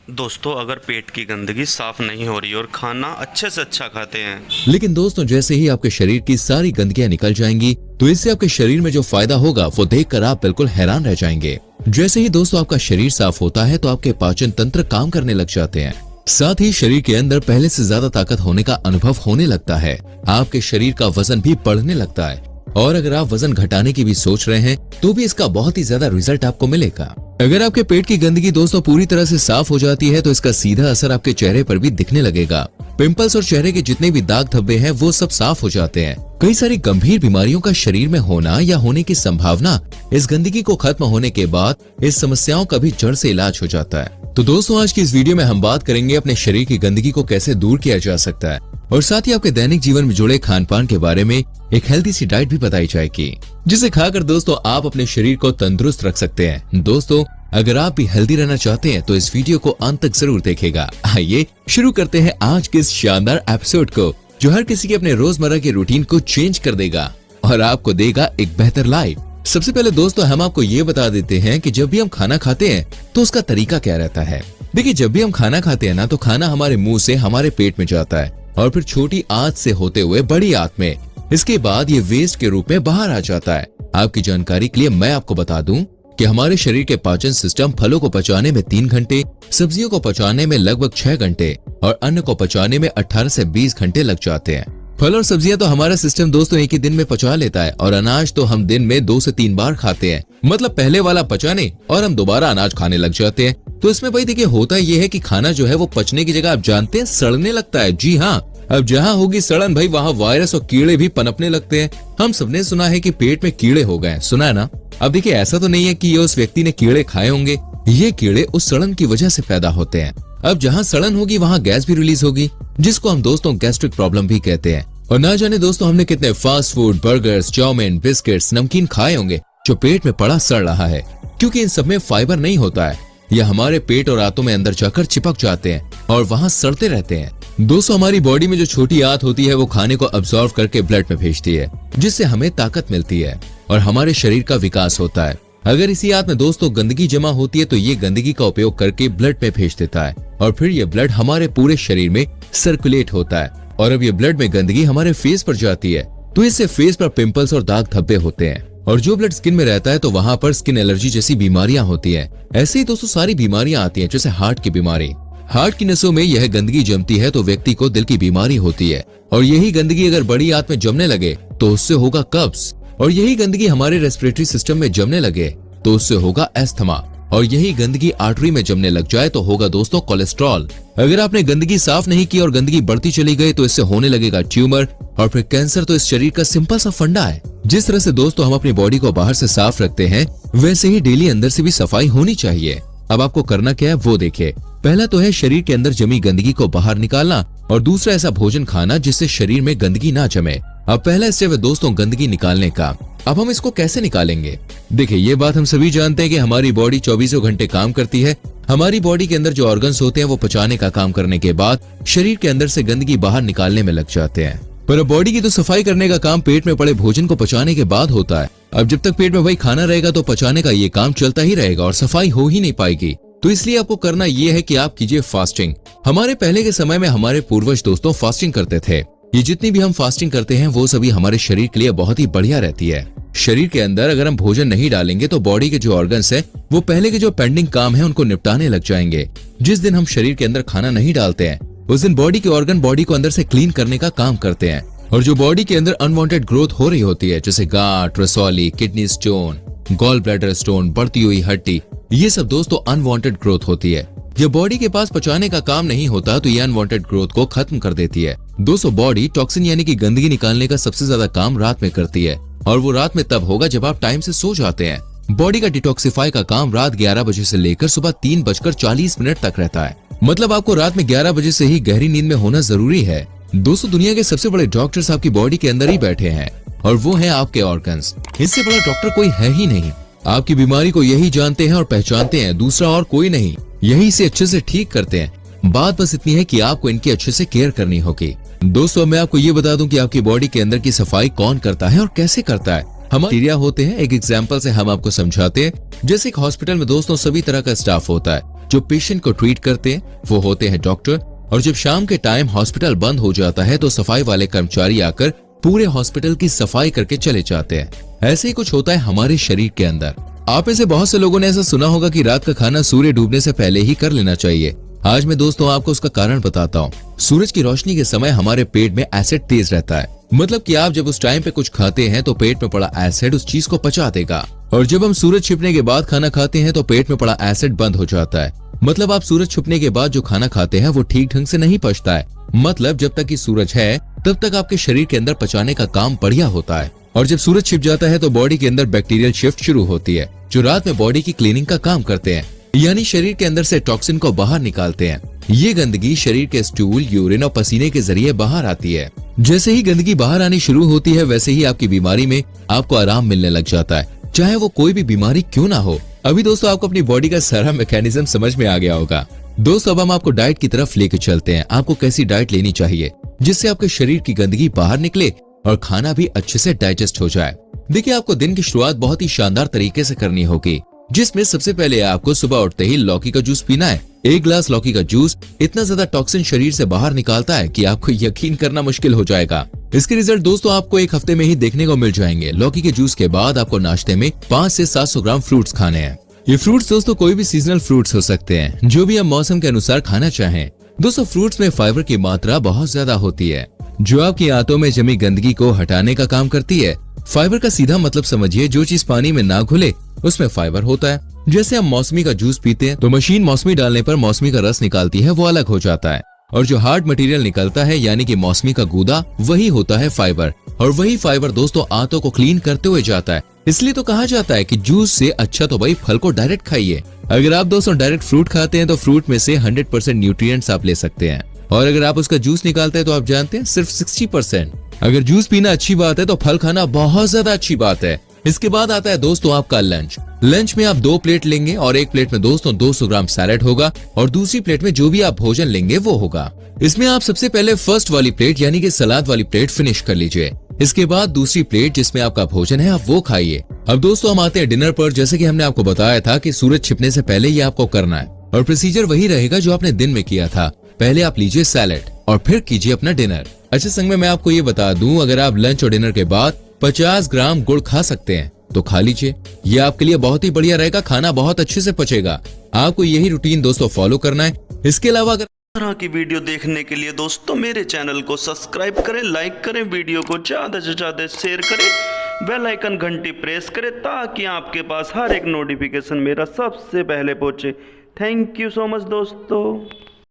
दोस्तों, अगर पेट की गंदगी साफ नहीं हो रही और खाना अच्छे से अच्छा खाते हैं, लेकिन दोस्तों जैसे ही आपके शरीर की सारी गंदगियां निकल जाएंगी तो इससे आपके शरीर में जो फायदा होगा वो देखकर आप बिल्कुल हैरान रह जाएंगे। जैसे ही दोस्तों आपका शरीर साफ होता है तो आपके पाचन तंत्र काम करने लग जाते हैं। साथ ही शरीर के अंदर पहले से ज्यादा ताकत होने का अनुभव होने लगता है। आपके शरीर का वजन भी बढ़ने लगता है और अगर आप वजन घटाने की भी सोच रहे हैं तो भी इसका बहुत ही ज्यादा रिजल्ट आपको मिलेगा। अगर आपके पेट की गंदगी दोस्तों पूरी तरह से साफ हो जाती है तो इसका सीधा असर आपके चेहरे पर भी दिखने लगेगा। पिंपल्स और चेहरे के जितने भी दाग धब्बे हैं वो सब साफ हो जाते हैं। कई सारी गंभीर बीमारियों का शरीर में होना या होने की संभावना इस गंदगी को खत्म होने के बाद इस समस्याओं का भी जड़ से इलाज हो जाता है। तो दोस्तों आज की इस वीडियो में हम बात करेंगे अपने शरीर की गंदगी को कैसे दूर किया जा सकता है और साथ ही आपके दैनिक जीवन में जुड़े खान पान के बारे में एक हेल्दी सी डाइट भी बताई जाएगी जिसे खाकर दोस्तों आप अपने शरीर को तंदुरुस्त रख सकते हैं। दोस्तों अगर आप भी हेल्दी रहना चाहते हैं तो इस वीडियो को अंत तक जरूर देखिएगा। आइए शुरू करते हैं आज के इस शानदार एपिसोड को जो हर किसी के अपने रोजमर्रा के रूटीन को चेंज कर देगा और आपको देगा एक बेहतर लाइफ। सबसे पहले दोस्तों हम आपको ये बता देते हैं कि जब भी हम खाना खाते हैं तो उसका तरीका क्या रहता है। देखिए जब भी हम खाना खाते हैं ना तो खाना हमारे मुंह से हमारे पेट में जाता है और फिर छोटी आंत से होते हुए बड़ी आंत में, इसके बाद ये वेस्ट के रूप में बाहर आ जाता है। आपकी जानकारी के लिए मैं आपको बता दूं कि हमारे शरीर के पाचन सिस्टम फलों को पचाने में 3 घंटे, सब्जियों को पचाने में लगभग 6 घंटे और अन्न को पचाने में 18 से 20 घंटे लग जाते हैं। फल और सब्जियां तो हमारा सिस्टम दोस्तों एक ही दिन में पचा लेता है और अनाज तो हम दिन में 2 से 3 बार खाते हैं। मतलब पहले वाला पचाने और हम दोबारा अनाज खाने लग जाते हैं। तो इसमें भाई देखिए होता ये है कि खाना जो है वो पचने की जगह आप जानते हैं सड़ने लगता है। जी हाँ, अब जहाँ होगी सड़न भाई वहाँ वायरस और कीड़े भी पनपने लगते हैं। हम सबने सुना है कि पेट में कीड़े हो गए, सुना है ना। अब देखिए ऐसा तो नहीं है कि ये उस व्यक्ति ने कीड़े खाए होंगे, ये कीड़े उस सड़न की वजह से पैदा होते हैं। अब जहाँ सड़न होगी वहाँ गैस भी रिलीज होगी जिसको हम दोस्तों गैस्ट्रिक प्रॉब्लम भी कहते हैं। और ना जाने दोस्तों हमने कितने fast food, burgers, chow mein, biscuits, नमकीन खाए होंगे जो पेट में पड़ा सड़ रहा है क्योंकि इन सब में फाइबर नहीं होता है। यह हमारे पेट और आंतों में अंदर जाकर चिपक जाते हैं और वहाँ सड़ते रहते हैं। दोस्तों हमारी बॉडी में जो छोटी आंत होती है वो खाने को अब्सॉर्ब करके ब्लड में भेजती है जिससे हमें ताकत मिलती है और हमारे शरीर का विकास होता है। अगर इसी आंत में दोस्तों गंदगी जमा होती है तो ये गंदगी का उपयोग करके ब्लड में भेज देता है और फिर ये ब्लड हमारे पूरे शरीर में सर्कुलेट होता है और अब ये ब्लड में गंदगी हमारे फेस पर जाती है तो इससे फेस पर पिंपल्स और दाग धब्बे होते हैं और जो ब्लड स्किन में रहता है तो वहाँ पर स्किन एलर्जी जैसी बीमारियां होती है। ऐसे ही दोस्तों सारी बीमारियां आती हैं जैसे हार्ट की बीमारी। हार्ट की नसों में यह गंदगी जमती है तो व्यक्ति को दिल की बीमारी होती है और यही गंदगी अगर बड़ी आंत में जमने लगे तो उससे होगा कब्ज और यही गंदगी हमारे रेस्पिरेटरी सिस्टम में जमने लगे तो उससे होगा अस्थमा और यही गंदगी आर्टरी में जमने लग जाए तो होगा दोस्तों कोलेस्ट्रॉल। अगर आपने गंदगी साफ नहीं की और गंदगी बढ़ती चली गई तो इससे होने लगेगा ट्यूमर और फिर कैंसर। तो इस शरीर का सिंपल सा फंडा है। जिस तरह से दोस्तों हम अपनी बॉडी को बाहर से साफ रखते हैं वैसे ही डेली अंदर से भी सफाई होनी चाहिए। अब आपको करना क्या है वो देखिए। पहला तो है शरीर के अंदर जमी गंदगी को बाहर निकालना और दूसरा ऐसा भोजन खाना जिससे शरीर में गंदगी ना जमे। अब पहला स्टेप है दोस्तों गंदगी निकालने का। अब हम इसको कैसे निकालेंगे? देखिए ये बात हम सभी जानते हैं कि हमारी बॉडी 24 घंटे काम करती है। हमारी बॉडी के अंदर जो ऑर्गन्स होते हैं वो पचाने का काम करने के बाद शरीर के अंदर से गंदगी बाहर निकालने में लग जाते हैं। पर बॉडी की तो सफाई करने का काम पेट में पड़े भोजन को पचाने के बाद होता है। अब जब तक पेट में वही खाना रहेगा तो पचाने का ये काम चलता ही रहेगा और सफाई हो ही नहीं पाएगी। तो इसलिए आपको करना ये है कि आप कीजिए फास्टिंग। हमारे पहले के समय में हमारे पूर्वज दोस्तों फास्टिंग करते थे। ये जितनी भी हम फास्टिंग करते हैं वो सभी हमारे शरीर के लिए बहुत ही बढ़िया रहती है। शरीर के अंदर अगर हम भोजन नहीं डालेंगे तो बॉडी के जो ऑर्गन्स है वो पहले के जो पेंडिंग काम है उनको निपटाने लग जाएंगे। जिस दिन हम शरीर के अंदर खाना नहीं डालते हैं उस दिन बॉडी के ऑर्गन बॉडी को अंदर से क्लीन करने का काम करते हैं और जो बॉडी के अंदर अनवांटेड ग्रोथ हो रही होती है जैसे गांठ, रसौली, kidney stone, gall bladder stone, बढ़ती हुई हड्डी, ये सब दोस्तों अनवांटेड ग्रोथ होती है। जब बॉडी के पास पचाने का काम नहीं होता तो ये अनवांटेड ग्रोथ को खत्म कर देती है। दोस्तों बॉडी टॉक्सिन यानी कि गंदगी निकालने का सबसे ज्यादा काम रात में करती है और वो रात में तब होगा जब आप टाइम से सो जाते हैं। बॉडी का डिटॉक्सिफाई का काम रात 11 बजे से लेकर सुबह 3:40 तक रहता है। मतलब आपको रात में 11 बजे से ही गहरी नींद में होना जरूरी है। दोस्तों दुनिया के सबसे बड़े डॉक्टर्स आपकी बॉडी के अंदर ही बैठे हैं और वो है आपके ऑर्गन्स। इससे बड़ा डॉक्टर कोई है ही नहीं। आपकी बीमारी को यही जानते हैं और पहचानते हैं, दूसरा और कोई नहीं। यही से अच्छे से ठीक करते हैं। बात बस इतनी है कि आपको इनकी अच्छे से केयर करनी होगी। दोस्तों मैं आपको ये बता दूं कि आपकी बॉडी के अंदर की सफाई कौन करता है और कैसे करता है। हमारे एरिया होते हैं। एक एग्जांपल से हम आपको समझाते हैं। जैसे एक हॉस्पिटल में दोस्तों सभी तरह का स्टाफ होता है। जो पेशेंट को ट्रीट करते हैं वो होते हैं डॉक्टर, और जब शाम के टाइम हॉस्पिटल बंद हो जाता है तो सफाई वाले कर्मचारी आकर पूरे हॉस्पिटल की सफाई करके चले जाते हैं। ऐसे ही कुछ होता है हमारे शरीर के अंदर। आप में से बहुत से लोगों ने ऐसा सुना होगा कि रात का खाना सूर्य डूबने से पहले ही कर लेना चाहिए। आज मैं दोस्तों आपको उसका कारण बताता हूँ। सूरज की रोशनी के समय हमारे पेट में एसिड तेज रहता है, मतलब कि आप जब उस टाइम पे कुछ खाते हैं तो पेट में पड़ा एसिड उस चीज को पचा देगा, और जब हम सूरज छिपने के बाद खाना खाते हैं तो पेट में पड़ा एसिड बंद हो जाता है। मतलब आप सूरज छुपने के बाद जो खाना खाते हैं वो ठीक ढंग से नहीं पचता है। मतलब जब तक कि सूरज है तब तक आपके शरीर के अंदर पचाने का काम बढ़िया होता है, और जब सूरज छिप जाता है तो बॉडी के अंदर बैक्टीरियल शिफ्ट शुरू होती है, जो रात में बॉडी की क्लीनिंग का काम करते हैं, यानी शरीर के अंदर से टॉक्सिन को बाहर निकालते हैं। ये गंदगी शरीर के स्टूल, यूरिन और पसीने के जरिए बाहर आती है। जैसे ही गंदगी बाहर आनी शुरू होती है वैसे ही आपकी बीमारी में आपको आराम मिलने लग जाता है, चाहे वो कोई भी बीमारी क्यों ना हो। अभी दोस्तों आपको अपनी बॉडी का सारा मैकेनिज्म समझ में आ गया होगा। दोस्तों अब हम आपको डाइट की तरफ लेके चलते हैं। आपको कैसी डाइट लेनी चाहिए जिससे आपके शरीर की गंदगी बाहर निकले और खाना भी अच्छे से डाइजेस्ट हो जाए। देखिए, आपको दिन की शुरुआत बहुत ही शानदार तरीके से करनी होगी, जिसमें सबसे पहले आपको सुबह उठते ही लौकी का जूस पीना है। 1 गिलास लौकी का जूस इतना ज्यादा टॉक्सिन शरीर से बाहर निकालता है कि आपको यकीन करना मुश्किल हो जाएगा। इसके रिजल्ट दोस्तों आपको 1 हफ्ते में ही देखने को मिल जाएंगे। लौकी के जूस के बाद आपको नाश्ते में 5 से 700 ग्राम फ्रूट्स खाने हैं। ये फ्रूट्स दोस्तों कोई भी सीजनल फ्रूट्स हो सकते हैं, जो भी हम मौसम के अनुसार खाना चाहें। दोस्तों फ्रूट्स में फाइबर की मात्रा बहुत ज्यादा होती है, जो आपकी आंतों में जमी गंदगी को हटाने का काम करती है। फाइबर का सीधा मतलब समझिए, जो चीज पानी में ना घुले उसमें फाइबर होता है। जैसे हम मौसमी का जूस पीते हैं तो मशीन मौसमी डालने पर मौसमी का रस निकालती है, वो अलग हो जाता है, और जो हार्ड मटेरियल निकलता है यानी कि मौसमी का गूदा, वही होता है फाइबर। और वही फाइबर दोस्तों आंतों को क्लीन करते हुए जाता है। इसलिए तो कहा जाता है कि जूस से अच्छा तो भाई फल को डायरेक्ट खाइए। अगर आप दोस्तों डायरेक्ट फ्रूट खाते हैं तो फ्रूट में से 100% न्यूट्रिएंट्स आप ले सकते हैं, और अगर आप उसका जूस निकालते हैं तो आप जानते हैं सिर्फ 60%। अगर जूस पीना अच्छी बात है तो फल खाना बहुत ज्यादा अच्छी बात है। इसके बाद आता है दोस्तों आपका लंच। लंच में आप 2 प्लेट लेंगे, और एक प्लेट में दोस्तों 200 ग्राम सैलेड होगा, और दूसरी प्लेट में जो भी आप भोजन लेंगे वो होगा। इसमें आप सबसे पहले फर्स्ट वाली प्लेट यानी कि सलाद वाली प्लेट फिनिश कर लीजिए। इसके बाद दूसरी प्लेट जिसमें आपका भोजन है आप वो खाइए। अब दोस्तों हम आते हैं डिनर पर। जैसे कि हमने आपको बताया था कि सूरज छिपने से पहले ही आपको करना है, और प्रोसीजर वही रहेगा जो आपने दिन में किया था। पहले आप लीजिए सैलेड और फिर कीजिए अपना डिनर। अच्छा संग में मैं आपको ये बता दूं, अगर आप लंच और डिनर के बाद 50 ग्राम गुड़ खा सकते हैं तो खा लीजिए। ये आपके लिए बहुत ही बढ़िया रहेगा, खाना बहुत अच्छे से पचेगा। आपको यही रूटीन दोस्तों फॉलो करना है। इसके अलावा अगर तरह की वीडियो देखने के लिए दोस्तों मेरे चैनल को सब्सक्राइब करें, लाइक करें, वीडियो को ज्यादा से ज्यादा शेयर करें, बेल आइकन घंटी प्रेस करें, ताकि आपके पास हर एक नोटिफिकेशन मेरा सबसे पहले पहुंचे। थैंक यू सो मच दोस्तों।